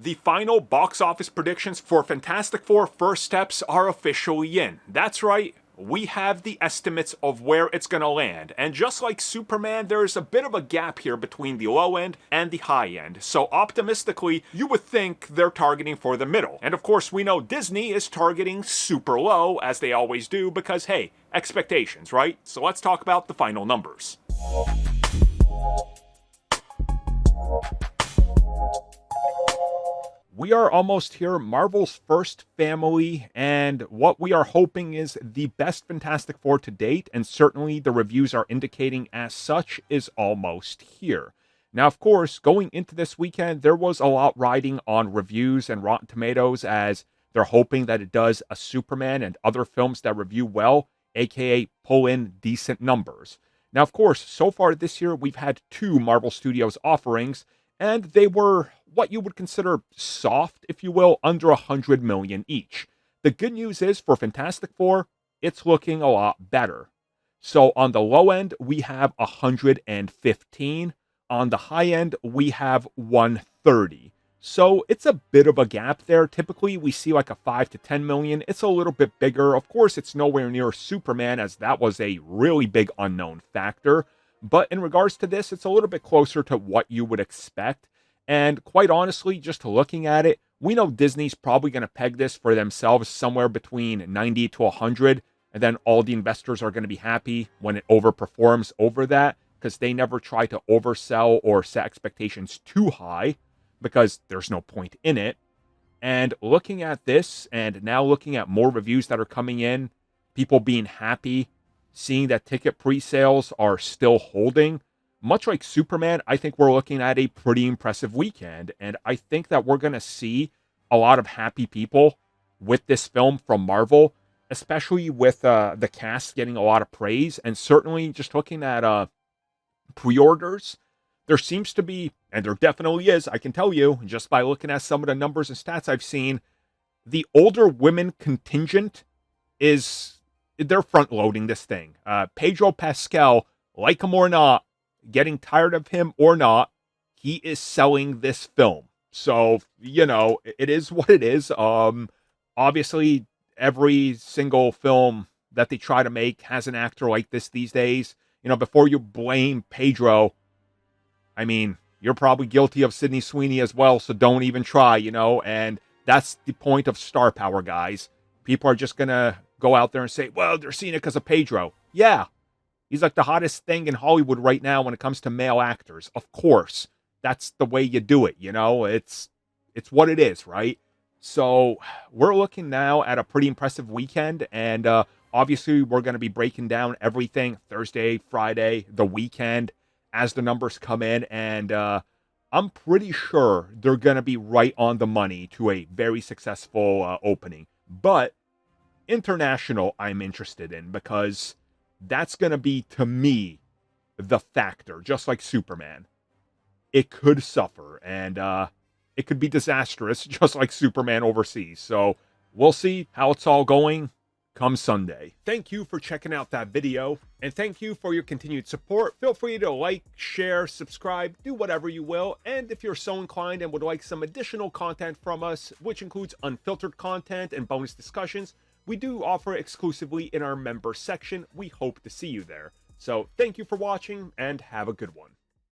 The final box office predictions for Fantastic Four First Steps are officially in. That's right, we have the estimates of where it's gonna land. And just like Superman, there's a bit of a gap here between the low end and the high end. So optimistically, you would think they're targeting for the middle. And of course, we know Disney is targeting super low, as they always do, because hey, expectations, right? So let's talk about the final numbers. We are almost here, Marvel's first family, and what we are hoping is the best Fantastic Four to date, and certainly the reviews are indicating as such, is almost here. Now, of course, going into this weekend, there was a lot riding on reviews and Rotten Tomatoes, as they're hoping that it does a Superman and other films that review well, aka pull in decent numbers. Now, of course, so far this year, we've had 2 Marvel Studios offerings, and they were what you would consider soft, if you will, under 100 million each. The good news is for Fantastic Four, it's looking a lot better. So on the low end, we have 115. On the high end, we have 130. So it's a bit of a gap there. Typically, we see like a 5 to 10 million. It's a little bit bigger. Of course, it's nowhere near Superman, as that was a really big unknown factor. But in regards to this, it's a little bit closer to what you would expect. And quite honestly, just looking at it, we know Disney's probably going to peg this for themselves somewhere between 90 to 100. And then all the investors are going to be happy when it overperforms over that, because they never try to oversell or set expectations too high, because there's no point in it. And looking at this, and now looking at more reviews that are coming in, people being happy, seeing that ticket pre-sales are still holding, much like Superman, I think we're looking at a pretty impressive weekend. And I think that we're going to see a lot of happy people with this film from Marvel, especially with the cast getting a lot of praise. And certainly just looking at pre-orders, there seems to be, and there definitely is, I can tell you, just by looking at some of the numbers and stats I've seen, the older women contingent they're front-loading this thing. Pedro Pascal, like him or not, getting tired of him or not, he is selling this film. So, you know, it is what it is. Obviously, every single film that they try to make has an actor like this these days. You know, before you blame Pedro, I mean, you're probably guilty of Sydney Sweeney as well, so don't even try, you know, and that's the point of star power, guys. People are just gonna go out there and say, well, they're seeing it because of Pedro. Yeah. He's like the hottest thing in Hollywood right now when it comes to male actors. Of course, that's the way you do it, you know? It's what it is, right? So we're looking now at a pretty impressive weekend, and obviously we're going to be breaking down everything Thursday, Friday, the weekend, as the numbers come in, and I'm pretty sure they're going to be right on the money to a very successful opening. But international, I'm interested in, because that's going to be, to me, the factor, just like Superman. It could suffer, and it could be disastrous, just like Superman overseas. So we'll see how it's all going come Sunday. Thank you for checking out that video, and thank you for your continued support. Feel free to like, share, subscribe, do whatever you will. And if you're so inclined and would like some additional content from us, which includes unfiltered content and bonus discussions, we do offer exclusively in our member section. We hope to see you there. So thank you for watching, and have a good one.